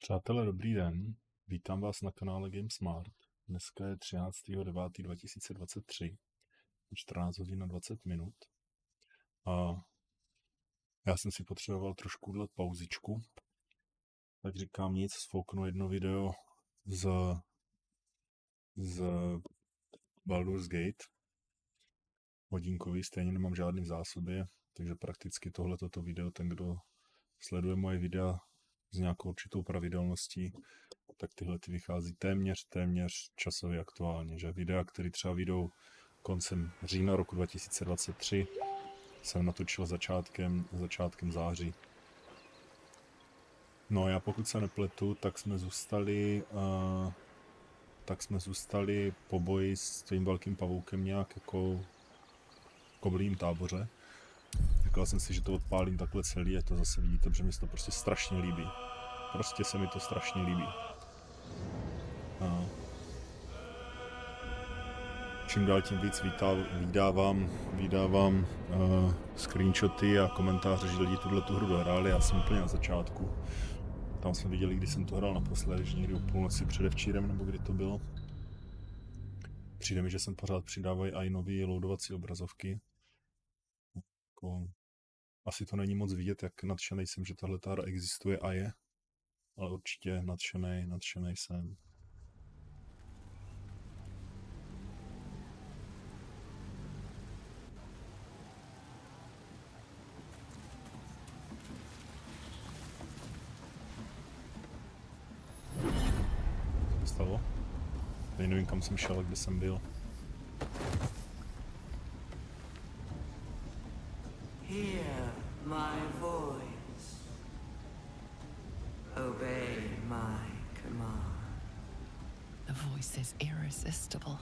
Přátelé, dobrý den. Vítám vás na kanále Game Smart. Dneska je 13.9.2023, 14 hodin a 20 minut. A já jsem si potřeboval trošku udělat pauzičku. Tak říkám nic, sfouknu jedno video z Baldur's Gate. Hodinkový, stejně nemám žádný v zásobě, takže prakticky tohleto video, ten, kdo sleduje moje videa s nějakou určitou pravidelností, tak tyhle ty vychází téměř časově aktuálně, že videa, které třeba vyjdou koncem října roku 2023, jsem natočil začátkem září. No já pokud se nepletu, tak jsme zůstali po boji s tím velkým pavoukem nějak jako v koblím táboře. Říkal jsem si, že to odpálím takhle celý, a to zase vidíte, že mi se to prostě strašně líbí. Prostě se mi to strašně líbí. Čím dál tím víc vydávám screenshoty a komentáře, že lidi tu hru dohráli. Já jsem úplně na začátku. Tam jsme viděli, když jsem to hrál naposledy, že někdy o půlnoci předevčírem, nebo kdy to bylo. Přijde mi, že sem pořád přidávají i nový loadovací obrazovky. Asi to není moc vidět, jak nadšený jsem, že tahle hra existuje a je. Ale určitě nadšenej jsem. Co se stalo? Tady nevím, kam jsem šel, kde jsem byl. Hear my voice. Obey my command. The voice is irresistible.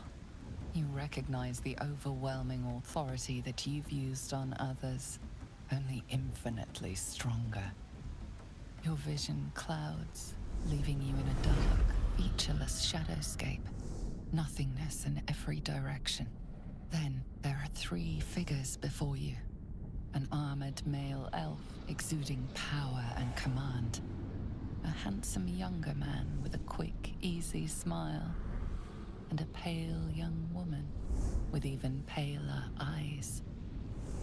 You recognize the overwhelming authority that you've used on others, only infinitely stronger. Your vision clouds, leaving you in a dark, featureless shadowscape. Nothingness in every direction. Then there are three figures before you. An armored male elf exuding power and command. A handsome younger man with a quick, easy smile. And a pale young woman with even paler eyes.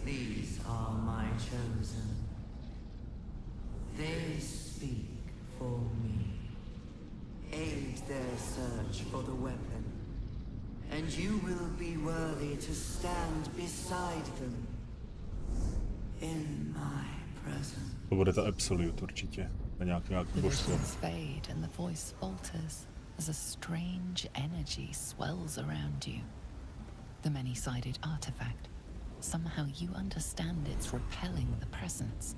These are my chosen. They speak for me. Aid their search for the weapon, and you will be worthy to stand beside them in my presence. To bude ta Absolute určitě. Nějaký The božstvo. visions fade and the voice falters as a strange energy swells around you. The many-sided artifact. Somehow you understand it's repelling the presence.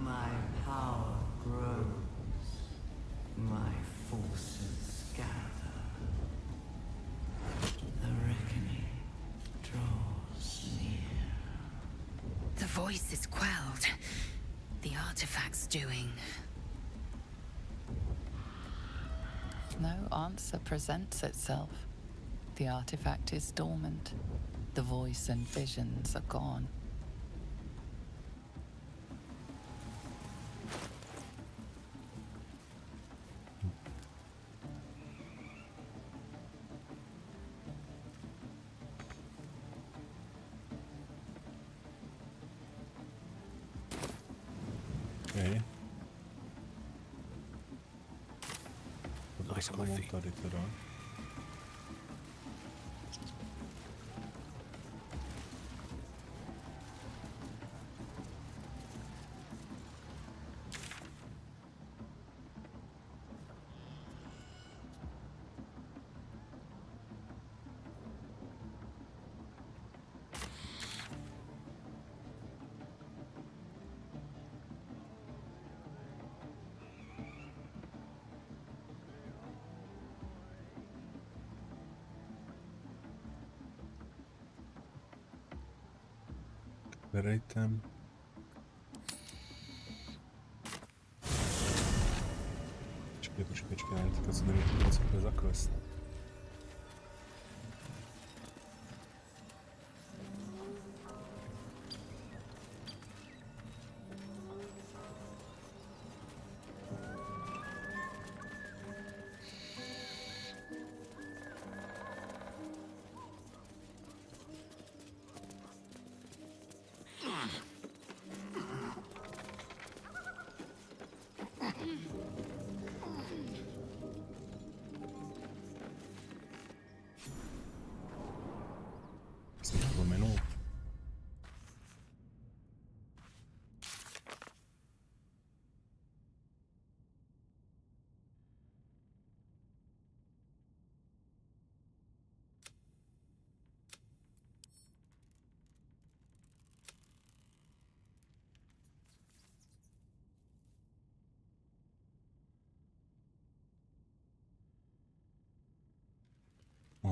My power grows. My forces gather. The reckoning draws near. The voice is quelled. The artifact's doing. No answer presents itself. The artifact is dormant. The voice and visions are gone. Okay. Tady teda. Berejtem. Počkej, já teďka si nevím, co to je za quest.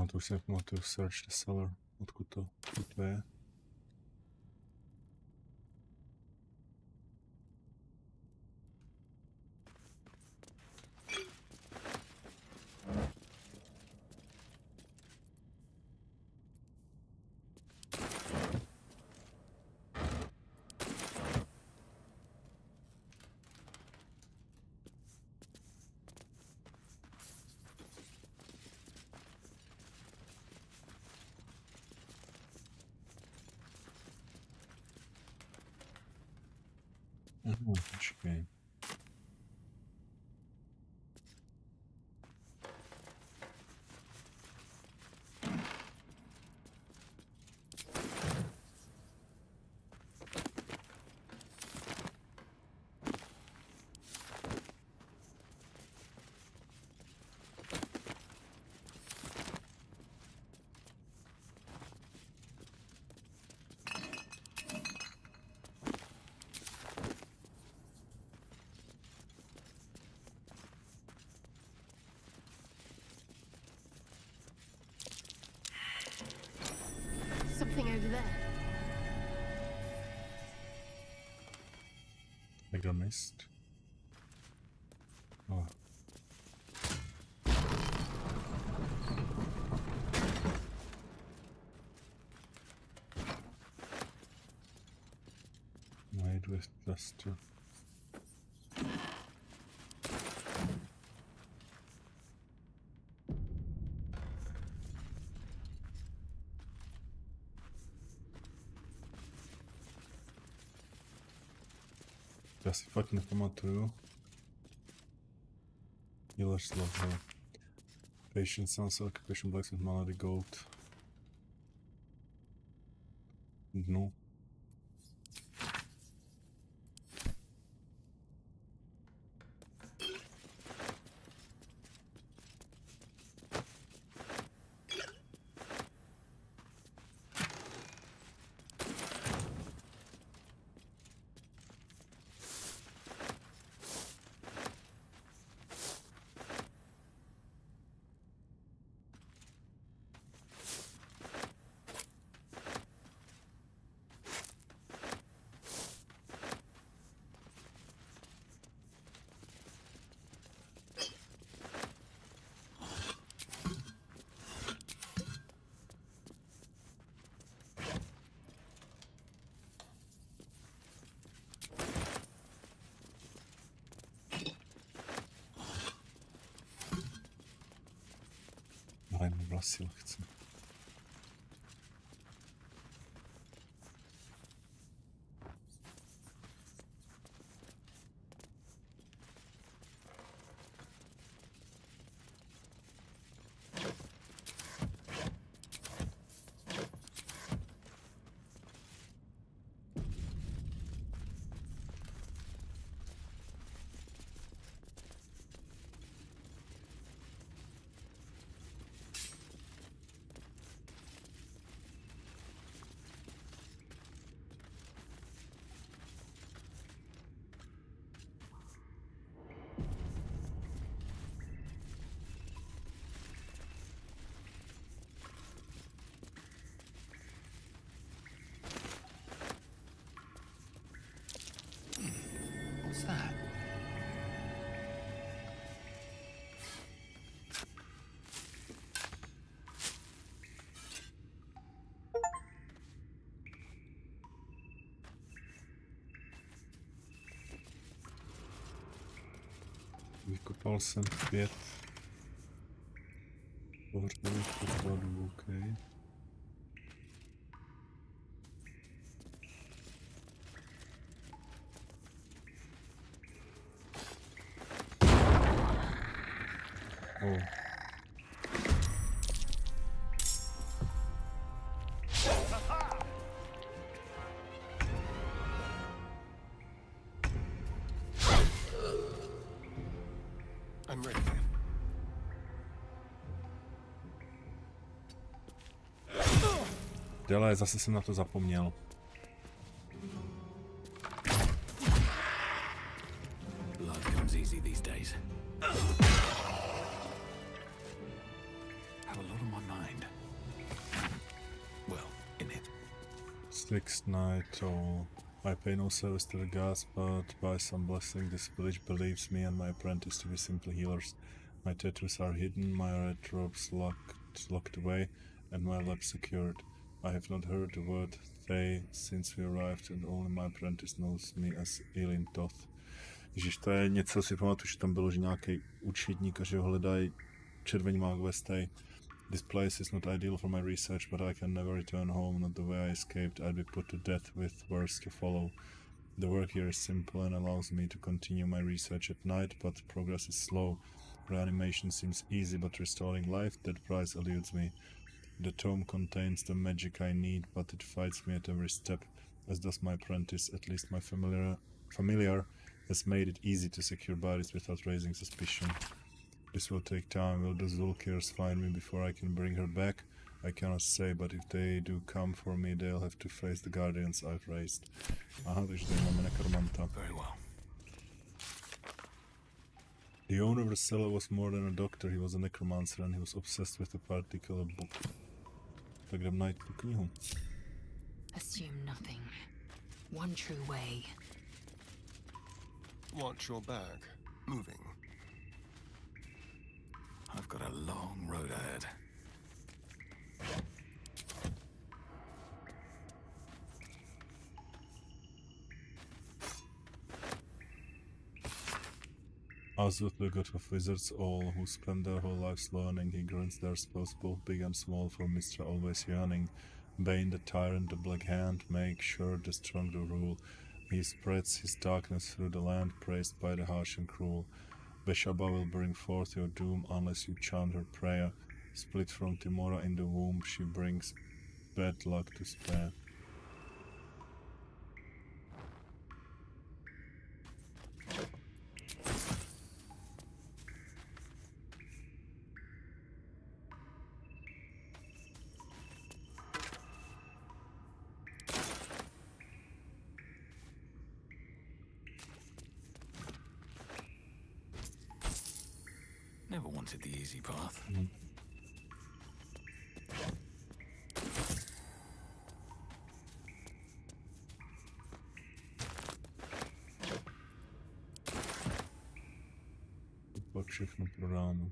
No to už jsem pamatuju, search the cellar, odkud to je. Počkej. Something over there. Like a mist. Oh. Made with plaster. Já si fakt nepamatuju. Healer's love. Patient sounds like occupation blacksmith malady gold. Dnu. Vlasy lehce. What's that? Vykopal jsem 5 povrchových podkladů, OK. Oh. I'm ready. Dele, zase jsem na to zapomněl. Blood comes easy these days. Have a lot on my mind. Sixth night, oh, I pay no service to the gods, but by some blessing this village believes me and my apprentice to be simple healers. My tattoos are hidden, my red robes locked away, and my lab secured. I have not heard the word they since we arrived, and only my apprentice knows me as Ilin Toth. Ježiš, to je něco, si pamatuju, že tam bylo, že nějaký učedník a že ho hledají červení mágové stej. This place is not ideal for my research, but I can never return home, not the way I escaped. I'd be put to death with worse to follow. The work here is simple and allows me to continue my research at night, but progress is slow. Reanimation seems easy, but restoring life, that price eludes me. The tome contains the magic I need, but it fights me at every step, as does my apprentice. At least my familiar has made it easy to secure bodies without raising suspicion. This will take time. Will the Zulkirs find me before I can bring her back? I cannot say, but if they do come for me, they'll have to face the guardians I've raised. Aha, takže tady máme nekromanta. Very well. The owner of the cellar was more than a doctor, he was a necromancer and he was obsessed with a particular book. Tak jdem najít tu knihu. Assume nothing. One true way. Watch your back. Moving. I've got a long road ahead. As with the god of wizards, all who spend their whole lives learning, he grants their spells both big and small, for Mistra always yearning. Bane the tyrant, the black hand, make sure the strong to rule. He spreads his darkness through the land, praised by the harsh and cruel. Beshaba will bring forth your doom unless you chant her prayer. Split from Timora in the womb, she brings bad luck to spare. Never wanted the easy path. Pak všechno prodáno.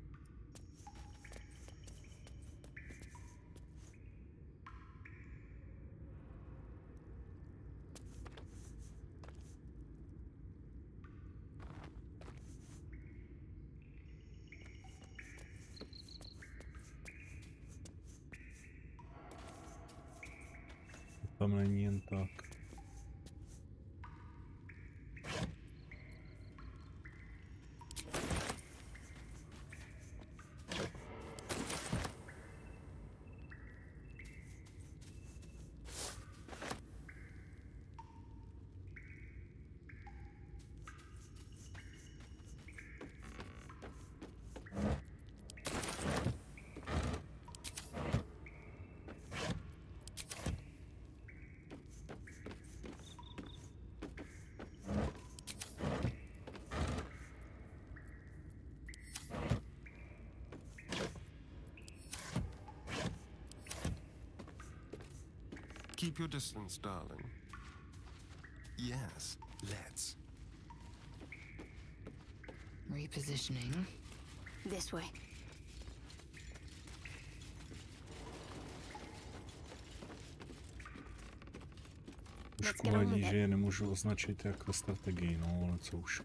Tam není jen tak. Keep your distance, darling. Yes, let's. Repositioning. This way. Už Let's get on with vadí, it. že je nemůžu označit jako strategii, no ale co už.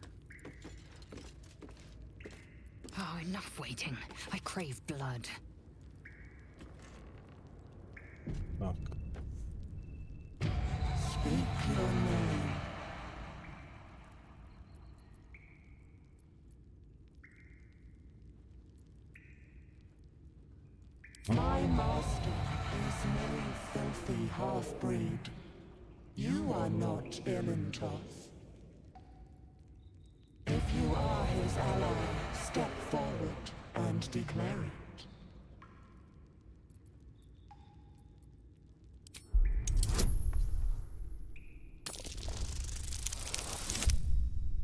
Oh, enough waiting. I crave blood. Tak. Speak your name. My master is no filthy half-breed. You are not Ilintoth. If you are his ally, step forward and declare it.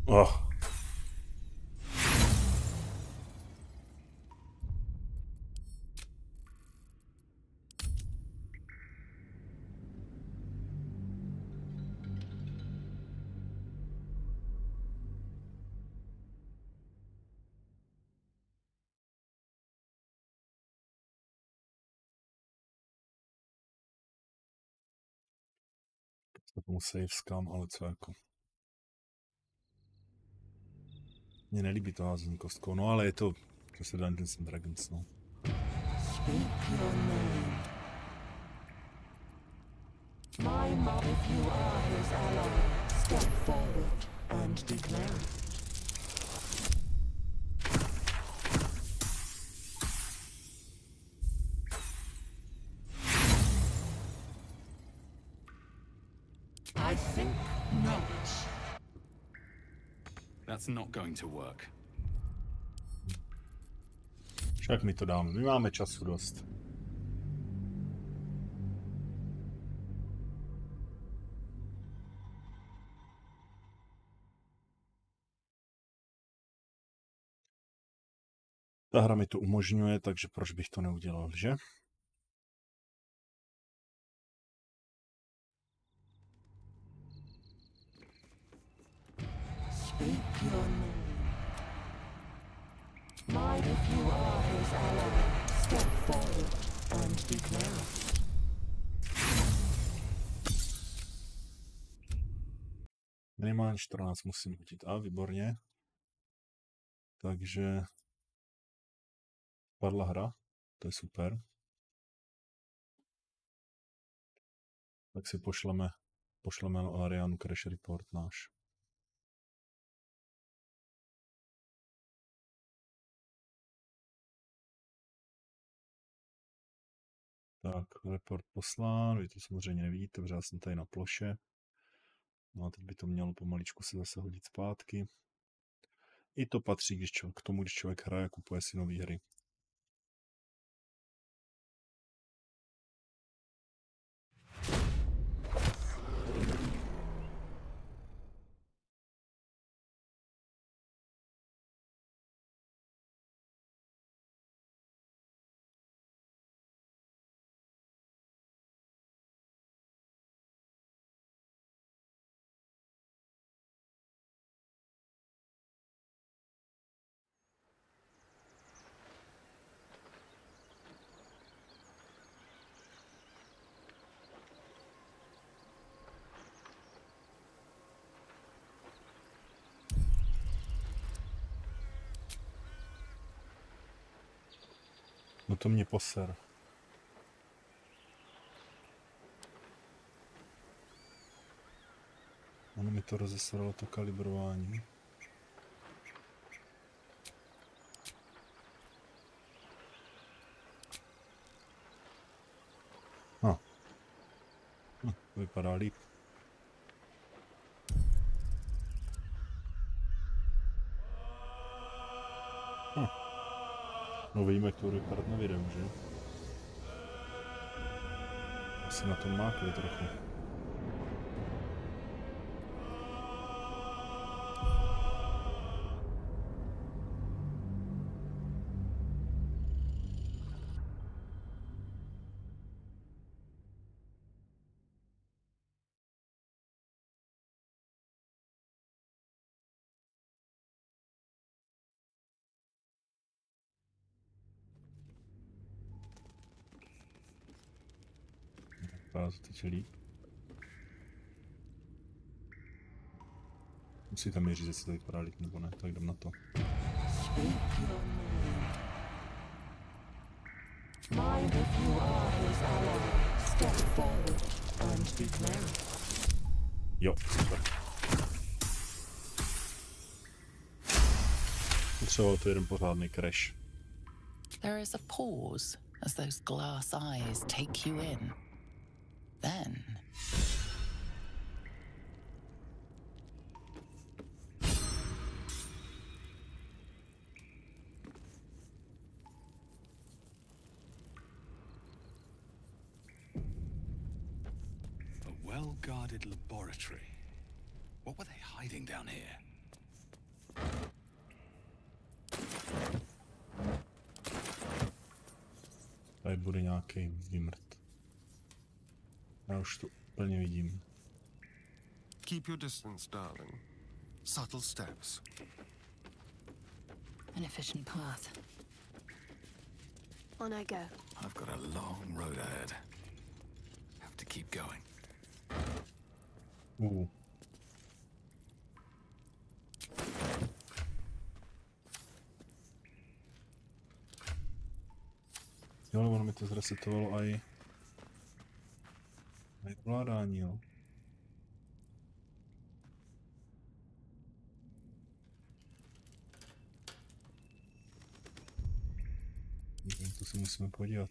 Oh. To tomu save scam, ale co jako. Mně nelíbí to házení kostkou, no ale je to prostě Dungeons and Dragons, no. Speak your name. My mob, if you are his ally, step forward and declare it. I think not. That's not going to work. Však mi to dáme, my máme času dost. Ta hra mi to umožňuje, takže proč bych to neudělal, že? Speak your name. Might if you are his ally, step forward and declare it. Minimálně 14 musím hodit. A, výborně. Takže padla hra, to je super. Tak si pošleme Arianu crash report náš. Tak, report poslán, vy to samozřejmě nevidíte, protože já jsem tady na ploše. No a teď by to mělo pomaličku se zase hodit zpátky. I to patří k tomu, když člověk hraje a kupuje si nové hry. No to mě poser. Ono mi to rozesralo to kalibrování. To vypadá líp. No víme, jak to bude vypadat na videu, že? Asi na tom mákli trochu. Vypadá to teď líp. Musíte mi říct, jestli to vypadá líp nebo ne, tak jdem na to. Speak your name. Mind if you are his ally, step forward and declare it. Jo, super. Potřeboval to jeden pořádný crash. There is a pause as those glass eyes take you in. Then A well-guarded laboratory. What were they hiding down here? Tady bude nějaký vymrt. Já už to úplně vidím. Keep your distance, darling. Subtle steps. An efficient path. On I go. I've got a long road ahead. Have to keep going. Jo, ale ono mi to zresetovalo aj ovládání, jo. To se musíme podívat.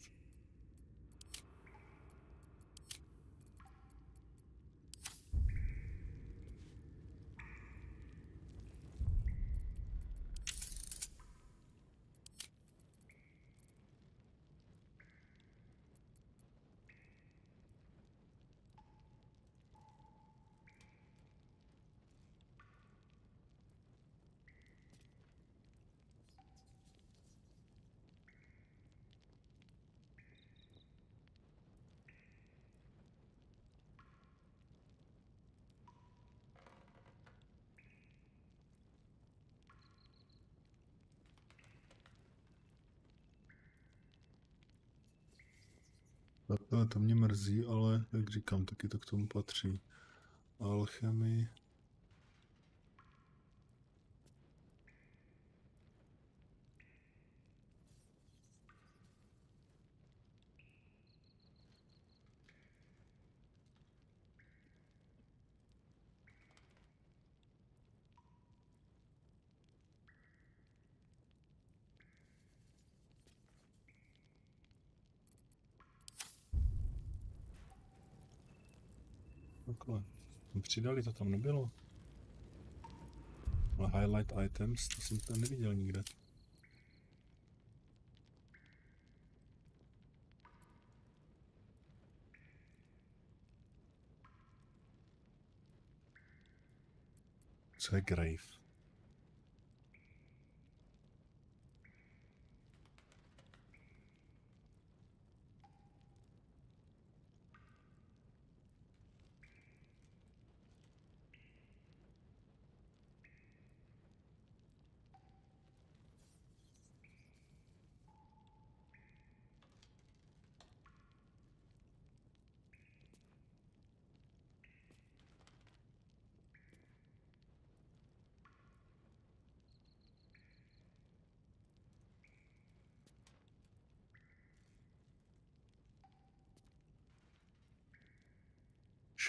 Takhle to mě mrzí, ale jak říkám, taky to k tomu patří. Alchemii. Takhle. Přidali, to tam nebylo. Ale highlight items, to jsem tam neviděl nikde. Co je grave?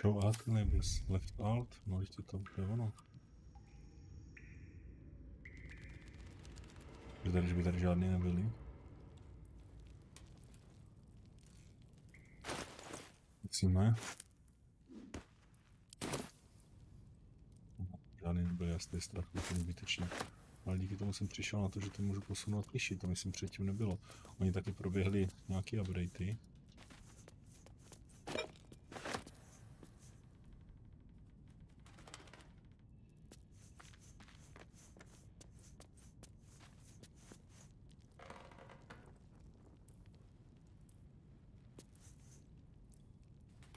Show alt labels, left alt, no ještě to je ono. Že by tady žádný nebyly. Musíme. Žádný nebyl jasný strach, to je zbytečný. Ale díky tomu jsem přišel na to, že to můžu posunout liši, to myslím předtím nebylo. Oni taky proběhli nějaký updatey.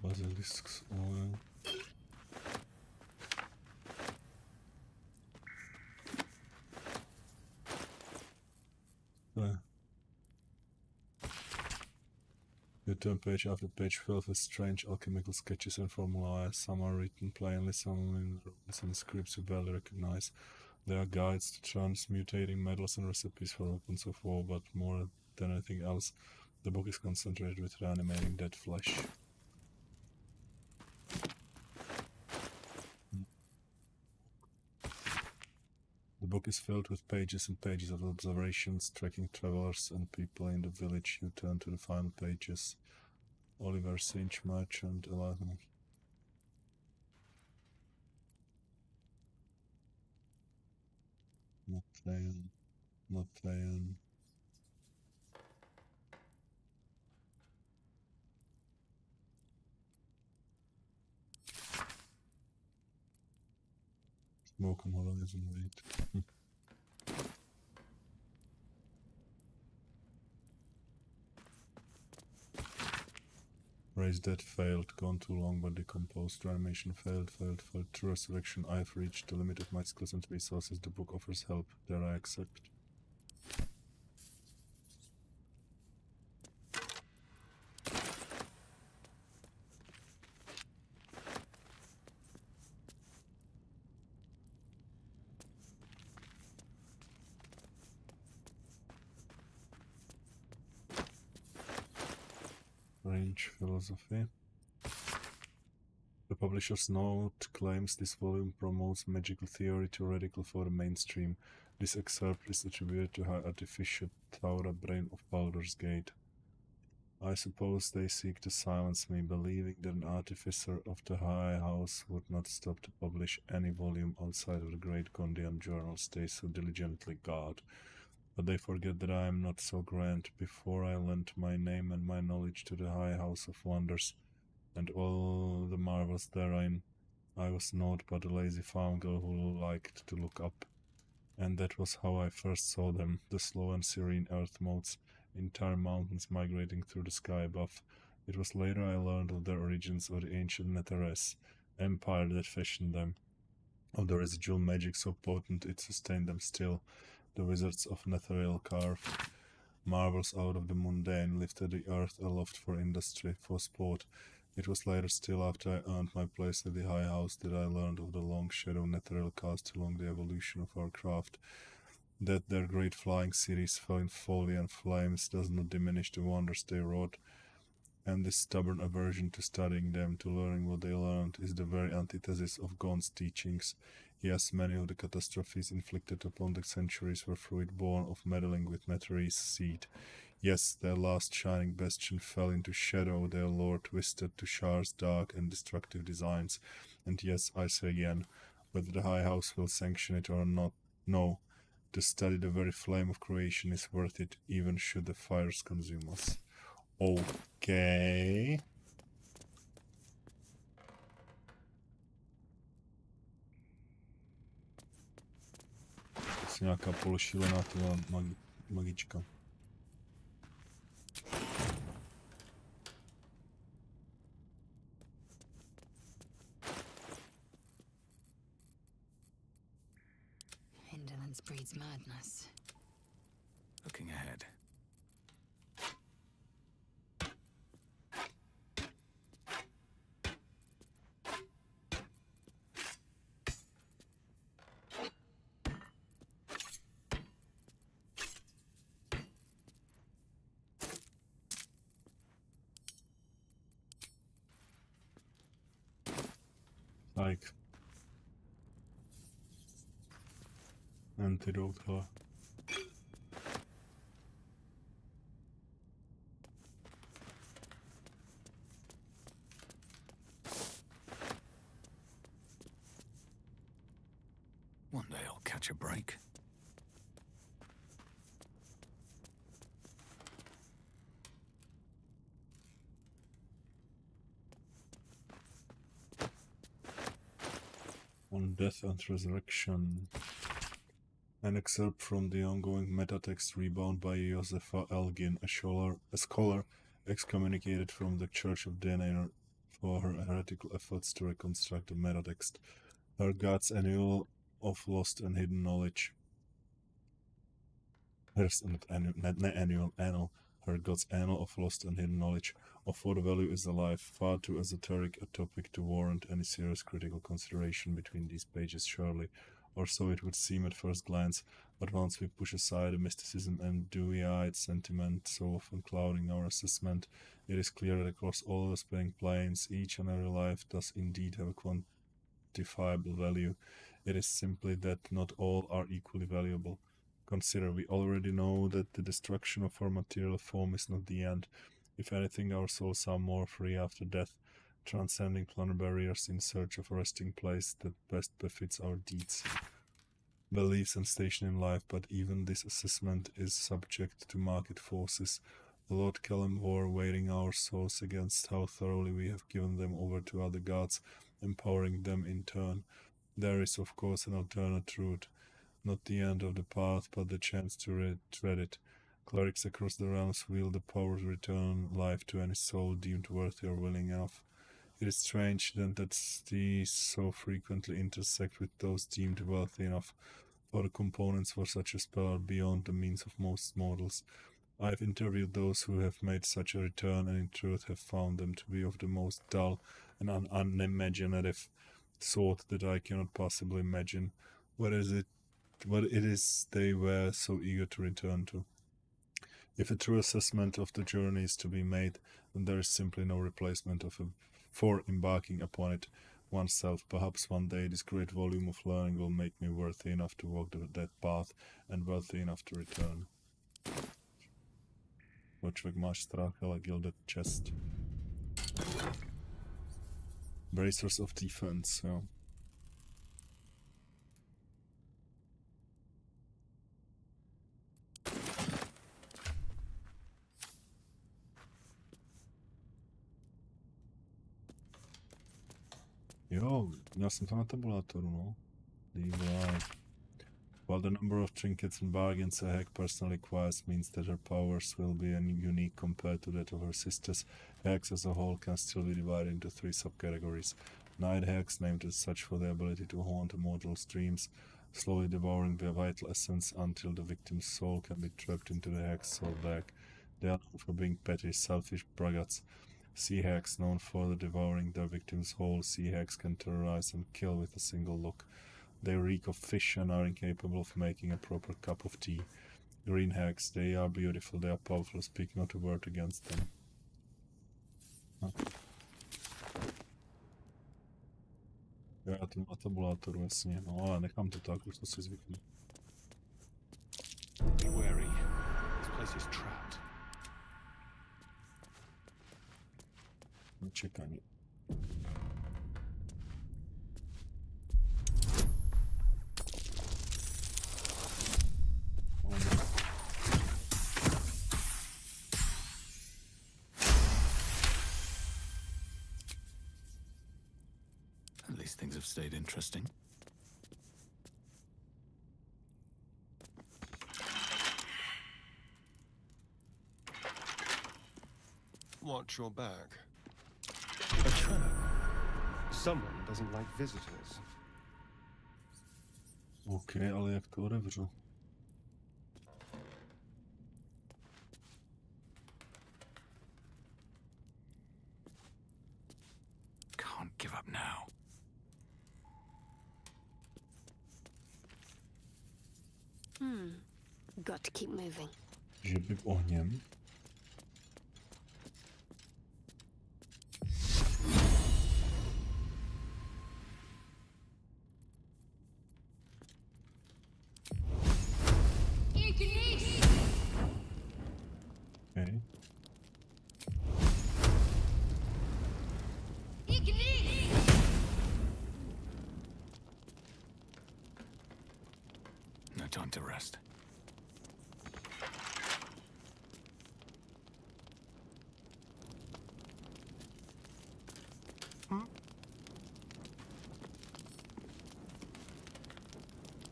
Basilisk's oil. You turn page after page filled with strange alchemical sketches and formulae. Some are written plainly, some in some scripts you barely recognize. They are guides to transmutating metals and recipes for weapons of war, but more than anything else, the book is concentrated with reanimating dead flesh. The book is filled with pages and pages of observations, tracking travelers and people in the village. You turn to the final pages. Oliver Sinch, Merchant, 11. Not Theon. Not Theon. Smoke on horizon, wait. Raise dead failed, gone too long but decomposed. Reanimation failed. True resurrection, I've reached the limit of my skills and resources. The book offers help, dare I accept? French philosophy. The publisher's note claims this volume promotes magical theory theoretical for the mainstream. This excerpt is attributed to High Artificer Taura Brain of Baldur's Gate. I suppose they seek to silence me, believing that an artificer of the High House would not stop to publish any volume outside of the great Gondian journals they so diligently guard. But they forget that I am not so grand. Before I lent my name and my knowledge to the High House of Wonders, and all the marvels therein, I was naught but a lazy farm girl who liked to look up. And that was how I first saw them, the slow and serene earth motes, entire mountains migrating through the sky above. It was later I learned of their origins, of the ancient Netherese empire that fashioned them, of the residual magic so potent it sustained them still. The wizards of Netheril carved marvels out of the mundane, lifted the earth aloft for industry, for sport. It was later still, after I earned my place at the High House, that I learned of the long shadow Netheril cast along the evolution of our craft. That their great flying cities fell in folly and flames does not diminish the wonders they wrought, and this stubborn aversion to studying them, to learning what they learned, is the very antithesis of Gon's teachings. Yes, many of the catastrophes inflicted upon the centuries were fruit born of meddling with Netherese seed. Yes, their last shining bastion fell into shadow, their lore twisted to Shar's dark and destructive designs. And yes, I say again, whether the High House will sanction it or not, no. To study the very flame of creation is worth it, even should the fires consume us. Okay. To nějaká pološílená magička. Indolence breeds madness. Looking ahead. Like antidote, huh? One day I'll catch a break. On Death and Resurrection. An excerpt from the ongoing metatext Rebound by Josefa Elgin, a scholar excommunicated from the Church of Denair for her heretical efforts to reconstruct the metatext. Her God's Annual of Lost and Hidden Knowledge. Her God's Annal of Lost and Hidden Knowledge of what value is alive, far too esoteric a topic to warrant any serious critical consideration between these pages, surely, or so it would seem at first glance, but once we push aside the mysticism and dewy-eyed sentiment so often clouding our assessment, it is clear that across all the spanning planes, each and every life does indeed have a quantifiable value. It is simply that not all are equally valuable. Consider, we already know that the destruction of our material form is not the end. If anything, our souls are more free after death, transcending planar barriers in search of a resting place that best befits our deeds, beliefs and station in life, but even this assessment is subject to market forces. Lord Kellenvor weighing our souls against how thoroughly we have given them over to other gods, empowering them in turn. There is, of course, an alternate route. Not the end of the path, but the chance to tread it. Clerics across the realms wield the power to return life to any soul deemed worthy or willing enough. It is strange then that these so frequently intersect with those deemed wealthy enough, for the components for such a spell are beyond the means of most mortals. I have interviewed those who have made such a return, and in truth have found them to be of the most dull and unimaginative sort that I cannot possibly imagine what it is they were so eager to return to. If a true assessment of the journey is to be made, then there is simply no replacement for embarking upon it oneself. Perhaps one day this great volume of learning will make me worthy enough to walk that path and worthy enough to return. Člověk máš strach, ale gilded chest. Bracers of defense, jo. Jo, měl jsem to na tabulátoru, no. DVI. While the number of trinkets and bargains a hag personally acquires means that her powers will be unique compared to that of her sisters, hags as a whole can still be divided into 3 subcategories. Night hags, named as such for their ability to haunt mortal dreams, slowly devouring their vital essence until the victim's soul can be trapped into the hag's soul bag. They are known for being petty, selfish braggarts. Sea hags, known for devouring their victims whole. Sea hags can terrorize and kill with a single look. They reek of fish and are incapable of making a proper cup of tea. Green hags, they are beautiful, they are powerful, speak not a word against them. Já to má tabulátoru, jasně, no ale nechám to tak, už to si zvyknu. Be wary. This place is trapped. Čekání. At least things have stayed interesting. Watch your back. A trap. Someone doesn't like visitors. OK, ale jak to odevřu? Can't give up now. Got to keep moving. Že by ohněm? Okay. No time to rest.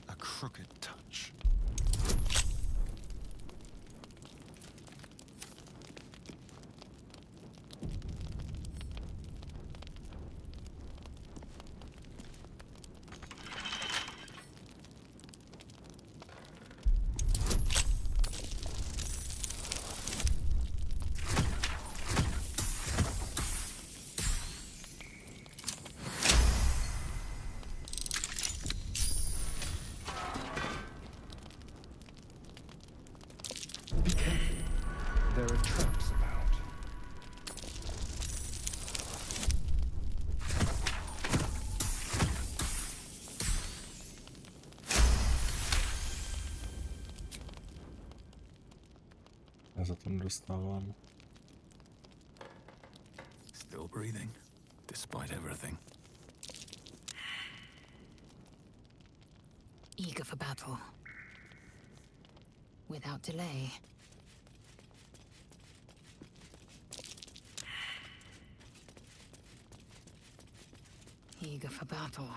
A crooked touch. Be careful. There are traps about. Já za to nedostávám. Still breathing, despite everything. Eager for battle. Without delay. Eager for battle.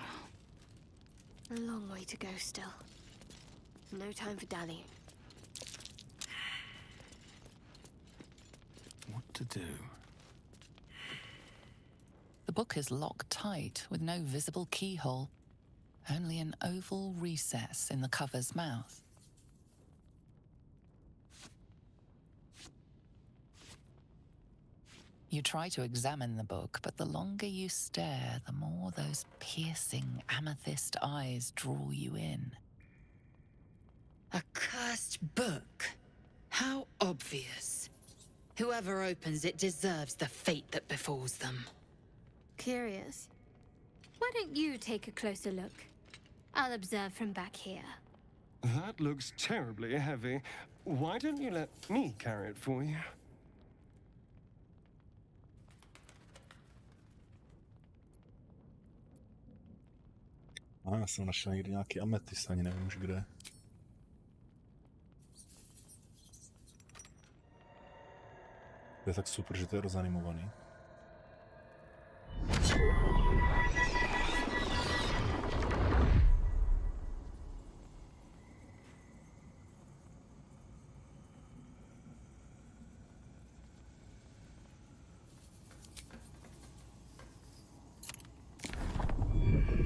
A long way to go still. No time for dallying. What to do? The book is locked tight with no visible keyhole, only an oval recess in the cover's mouth. You try to examine the book, but the longer you stare, the more those piercing amethyst eyes draw you in. A cursed book. How obvious. Whoever opens it deserves the fate that befalls them. Curious. Why don't you take a closer look? I'll observe from back here. That looks terribly heavy. Why don't you let me carry it for you? Já jsem našel někdy nějaký ametist, ani nevím už kde. To je tak super, že to je rozanimovaný.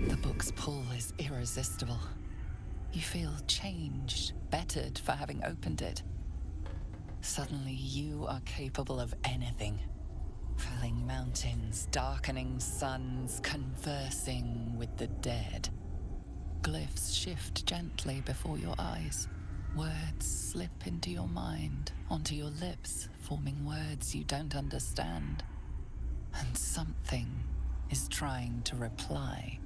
The book's pull is irresistible. You feel changed, bettered for having opened it. Suddenly you are capable of anything. Felling mountains, darkening suns, conversing with the dead. Glyphs shift gently before your eyes. Words slip into your mind, onto your lips, forming words you don't understand. And something is trying to reply.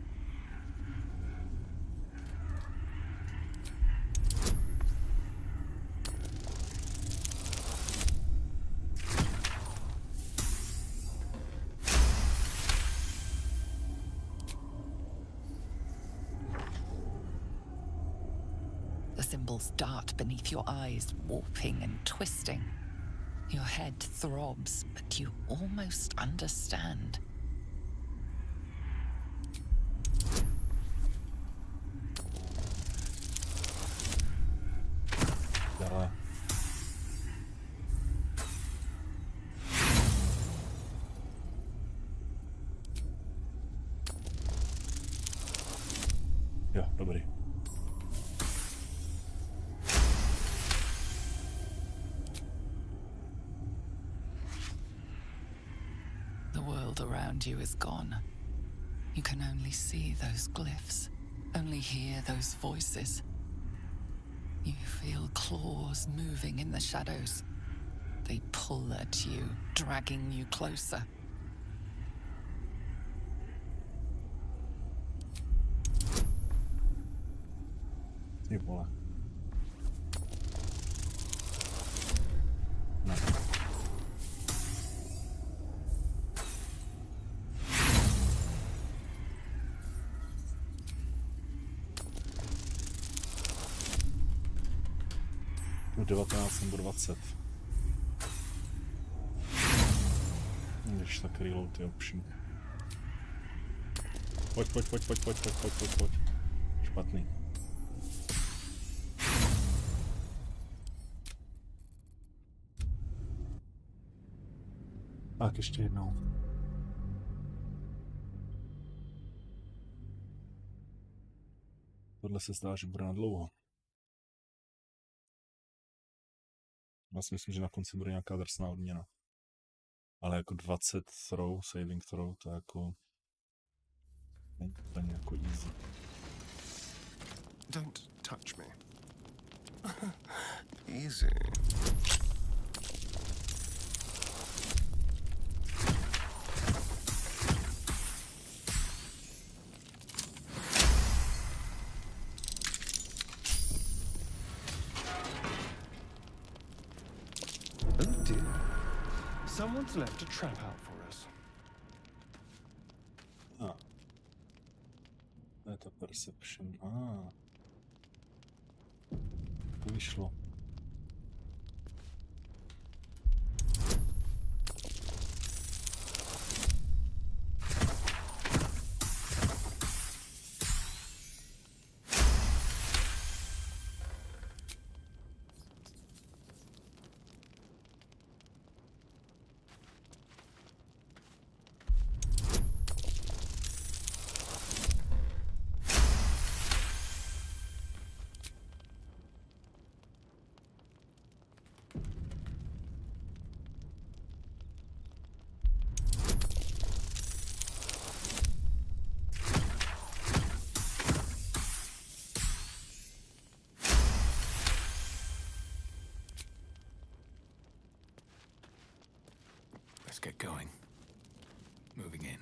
The symbols dart beneath your eyes, warping and twisting. Your head throbs, but you almost understand. Dále. Jo, dobrý. The world around you is gone. You can only see those glyphs, only hear those voices. You feel claws moving in the shadows. They pull at you, dragging you closer. Ty vole. Ne. V 19 nebo 20. Když tak reload je option. Pojď. Špatný. Tak ještě jednou. Tohle se zdá, že bude na dlouho. Já si myslím, že na konci bude nějaká drsná odměna. Ale jako 20 throw, saving throw, to jako není úplně jako easy. Don't touch me. Easy. Oh dear. Someone's left a trap out for us. To je ta perception. To vyšlo. get going. Moving in.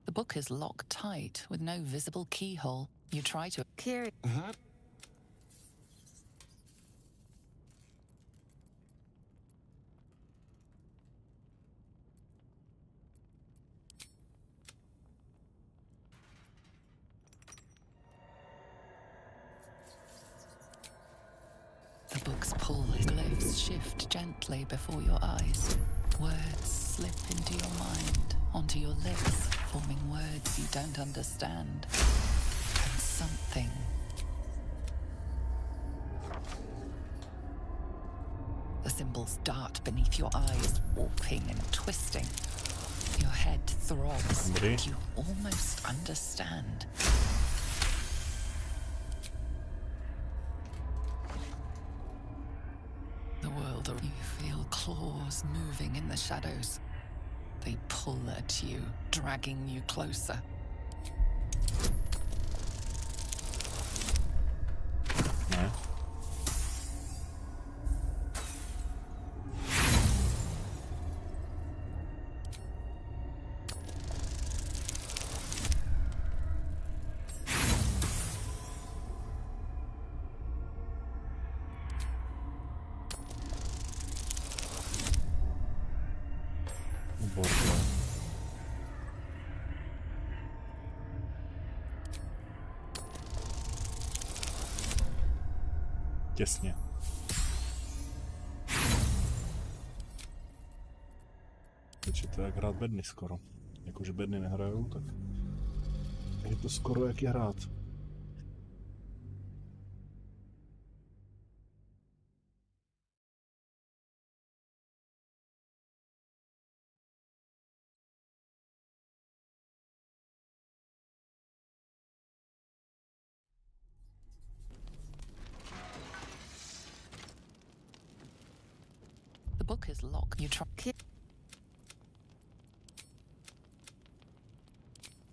The book is locked tight with no visible keyhole. You try to... Curious. That The book's pull glyphs shift gently before your eyes. Words slip into your mind, onto your lips, forming words you don't understand. And something... The symbols dart beneath your eyes, warping and twisting. Your head throbs, and you almost understand. The world around you feel claws moving in the shadows. They pull at you, dragging you closer. Ne? Výborně. Těsně. Takže to je jak hrát bedny skoro. Jakože bedny nehrajou, tak je to skoro jak je hrát. The book is locked. You try...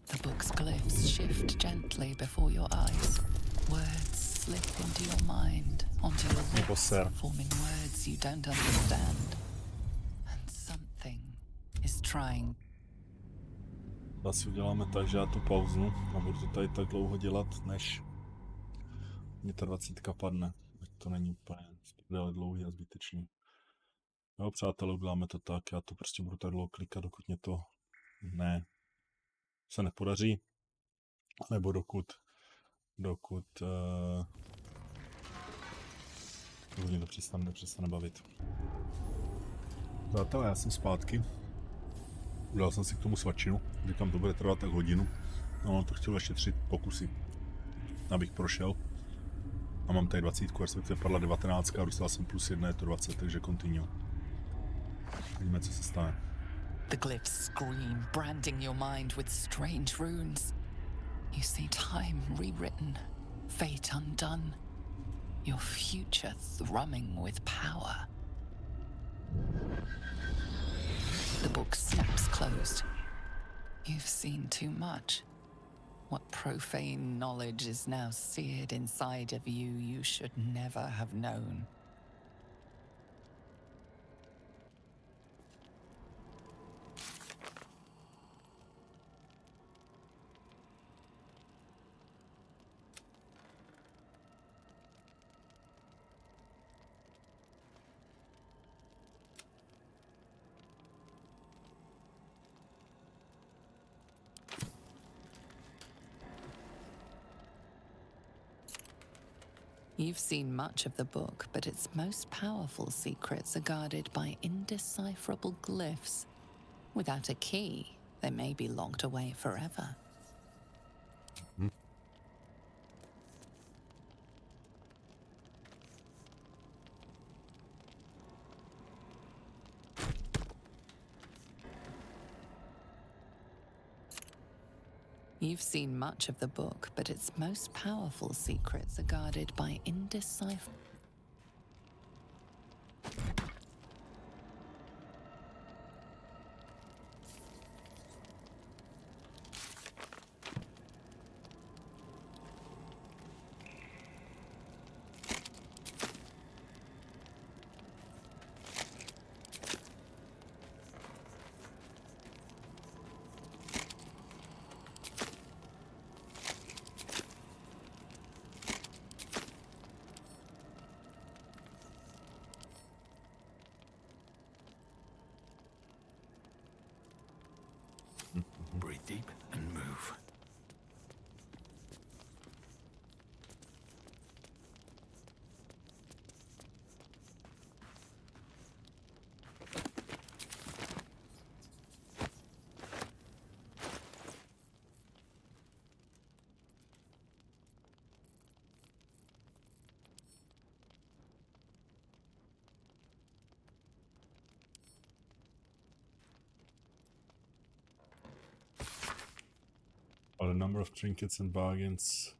The book's glyphs shift gently before your eyes. Words slip into your mind, onto your Nebo lips, ser. forming words you don't understand. And something is trying. Asi uděláme tak, že já tu pauznu a budu to tady tak dlouho dělat, než mě ta 20 padne. Ať to není úplně dlouhý a zbytečný. Jo, přátelé, uděláme to tak, já to prostě budu tak dlouho klikat, dokud mě to se nepodaří, nebo dokud mě to přestane bavit. Přátelé, já jsem zpátky. Udělal jsem si k tomu svačinu, říkám, to bude trvat tak hodinu. No, on to chtěl ještě 3 pokusy, abych prošel. A mám tady 20, respektive padla 19 a dostal jsem +1, je to 20, takže continue. Vidíme, co se stane. The glyphs scream, branding your mind with strange runes. You see time rewritten, fate undone, your future thrumming with power. The book snaps closed. You've seen too much. What profane knowledge is now seared inside of you you should never have known. You've seen much of the book, but its most powerful secrets are guarded by indecipherable glyphs. Without a key, they may be locked away forever. You've seen much of the book, but its most powerful secrets are guarded by indecipherable... The number of trinkets and bargains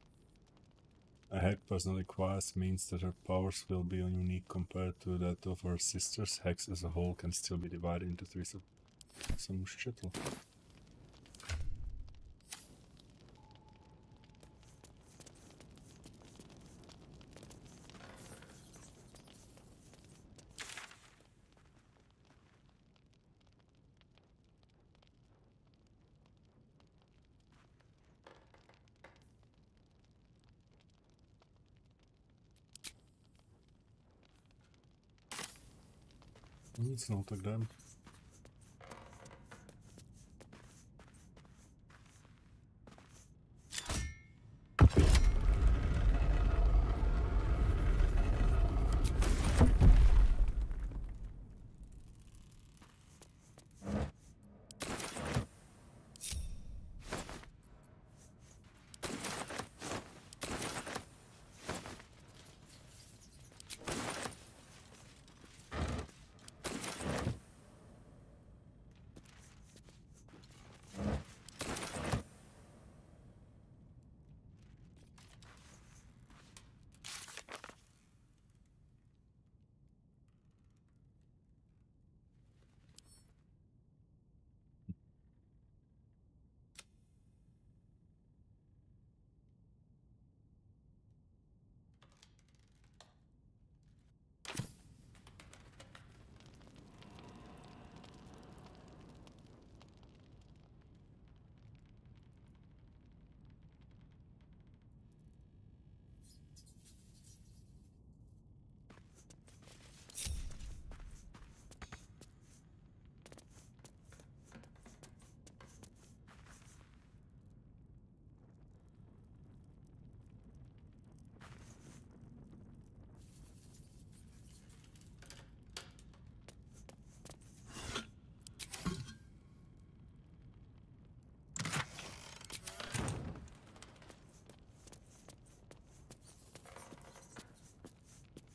a hag person acquires means that her powers will be unique compared to that of her sisters. Hags as a whole can still be divided into three. Jsem už četl. Nic, no, tak jdem.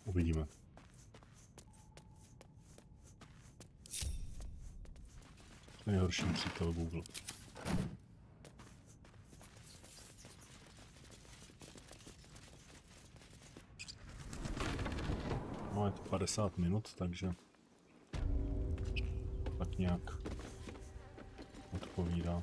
Uvidíme. Nejhorší přítel Google. No, je to 50 minut, takže tak nějak odpovídá.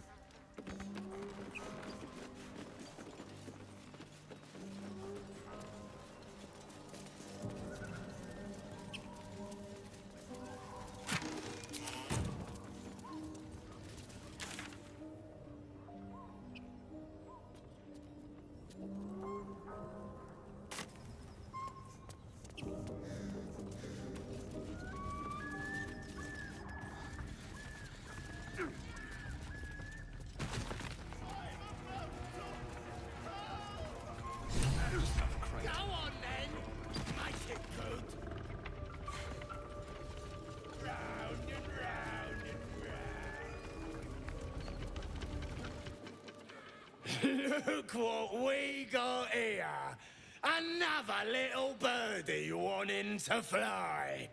Look what we got here. Another little birdie wanting to fly.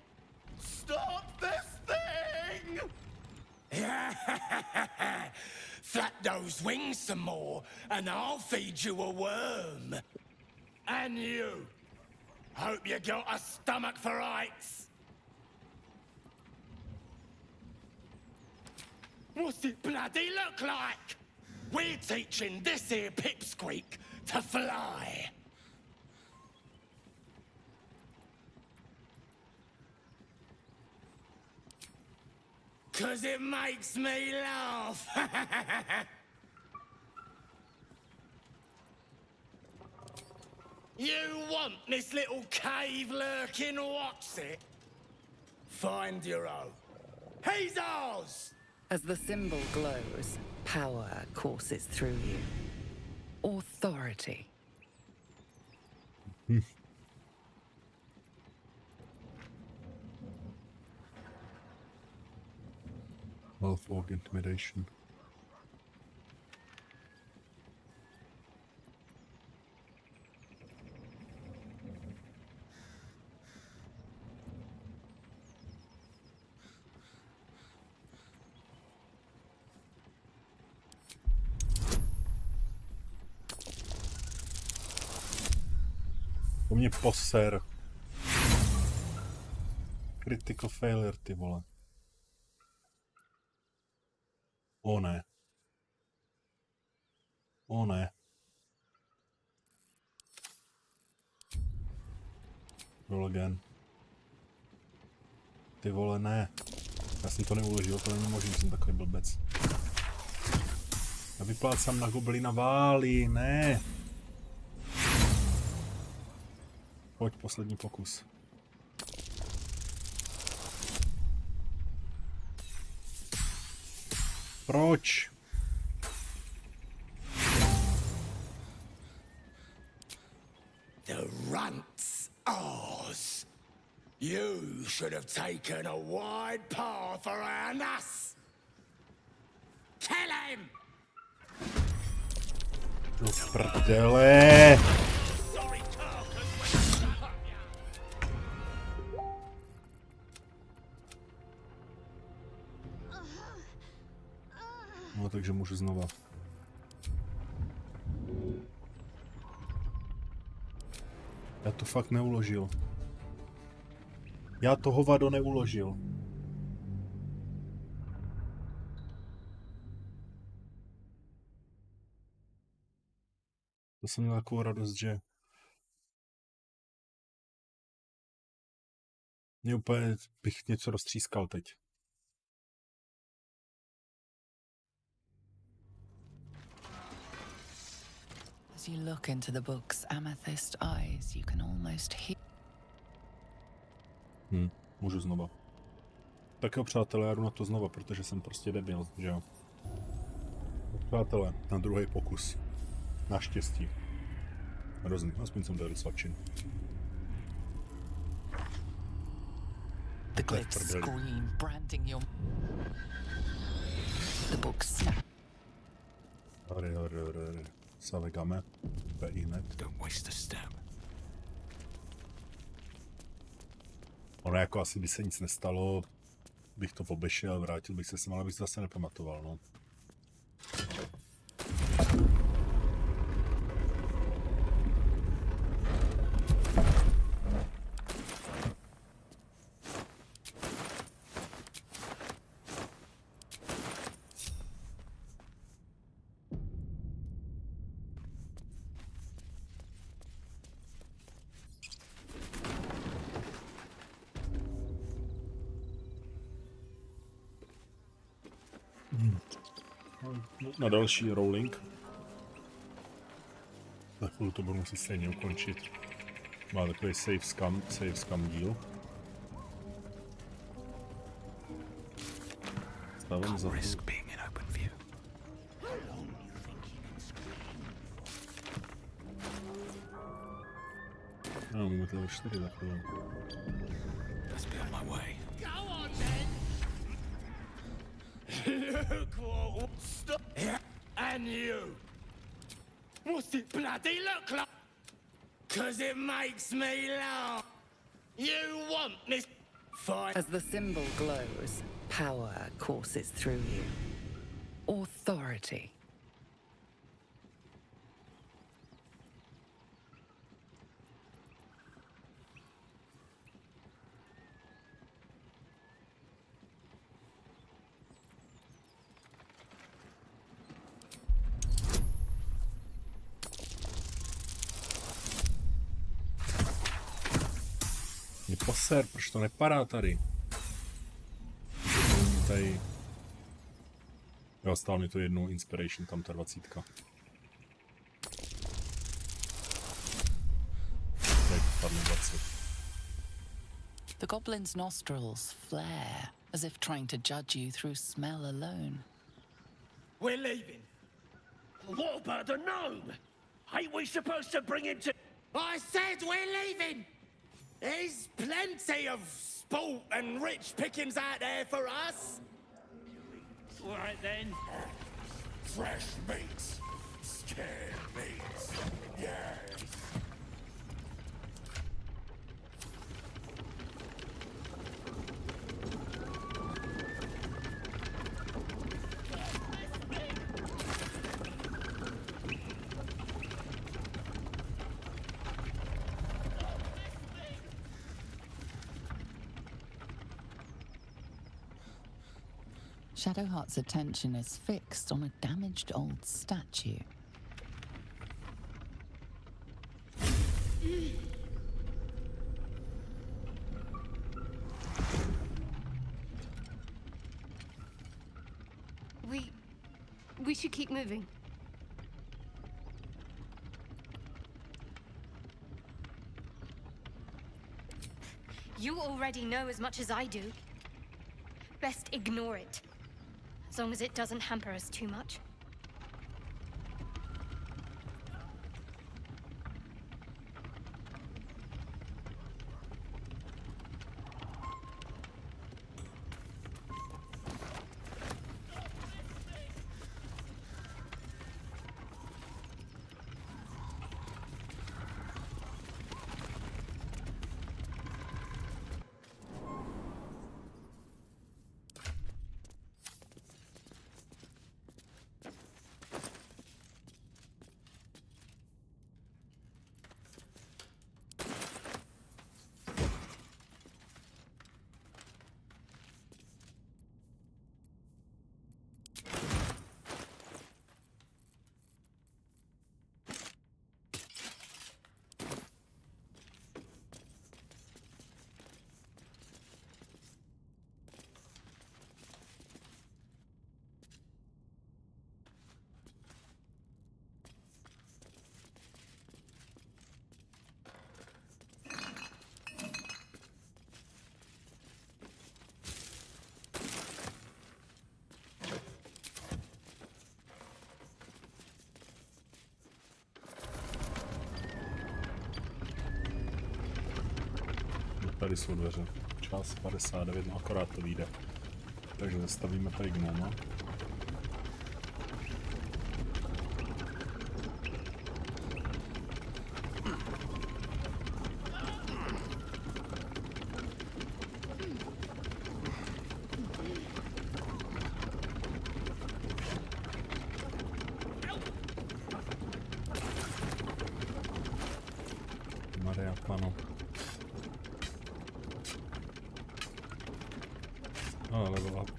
Stop this thing! Flap those wings some more, and I'll feed you a worm. And you. Hope you got a stomach for heights. What's it bloody look like? We're teaching this here pipsqueak to fly. 'Cause it makes me laugh. You want this little cave lurking what's it? Find your own. He's ours! As the symbol glows, power courses through you. Authority. Half-orc intimidation. Po mě poser. Critical failure, ty vole. O ne. O ne. Roll again. Ty vole, ne. Já jsem to neuložil, to není možný, jsem takový blbec. Já vyplácám na goblina válí, ne. Pojď, poslední pokus. Proč? The runt's ours. You should have taken a wide path around us. Kill him! Do prdele! Sorry, carcass. No, takže můžu znova. Já to fakt neuložil. Já to hovado neuložil. To jsem měl takovou radost, že... Mě úplně bych něco roztřískal teď. As you look into the book's amethyst eyes, you can almost hear. Můžu znova. Tak jo, přátelé, já jdu na to znova, protože jsem prostě debil, že jo. Přátelé, na druhý pokus. Naštěstí. Hrozný, aspoň jsem tady svačin. The glyphs scream, branding your. The book snaps. Savegame. Hned. Don't waste a step. Ono jako asi by se nic nestalo, bych to obešel, vrátil bych se sem, ale bych se zase nepamatoval, no. Na další rolling. Za chvíli to budu muset stejně ukončit. Má takový save scam díl. Stavím za no, máme level 4 za chvíli. Let's be on my way. Go on then! Look what stop. And you. What's it bloody look like? 'Cause it makes me laugh. You want this fight? As the symbol glows, power courses through you. Authority. Je poser, proč to nepadá tady? Tady... Jo, stál mi to jednou inspiration, tam ta 20. Teď padne 20. The goblin's nostrils flare, as if trying to judge you through smell alone. We're leaving. What about the gnome? Ain't we supposed to bring him to... I said we're leaving! There's plenty of sport and rich pickings out there for us. All right then. Fresh meats. Scared meats. Yes. Shadowheart's attention is fixed on a damaged old statue. We should keep moving. You already know as much as I do. Best ignore it. As long as it doesn't hamper us too much. Tady jsou dveře. Čas 59, no akorát to vyjde. Takže zastavíme tady gnoma. Maria Pano. Level up.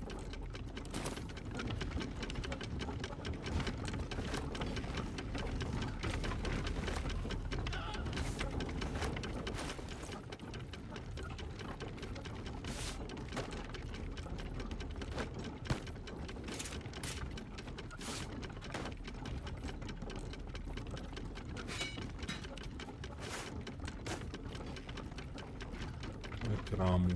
Krámu.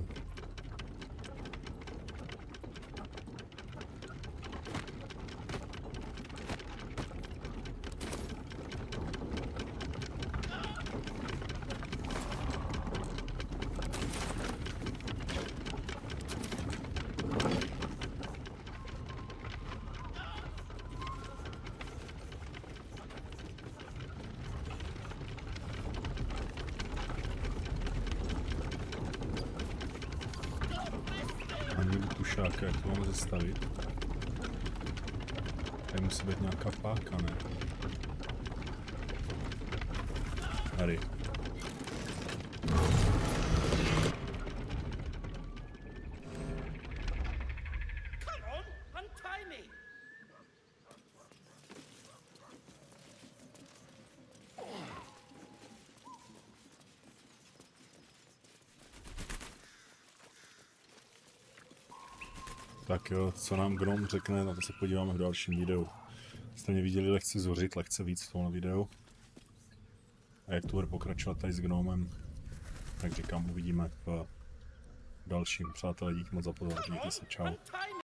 Ani tušáka, jak to máme zastavit. Tady musí být nějaká páka, ne? Tady. Tak jo, co nám Gnom řekne, na to se podíváme v dalším videu. Jste mě viděli lehce zořit, lehce víc v tomhle videu. A jak to bude pokračovat tady s Gnomem, tak říkám, uvidíme v dalším. Přátelé, díky moc za pozornost, mějte se, čau.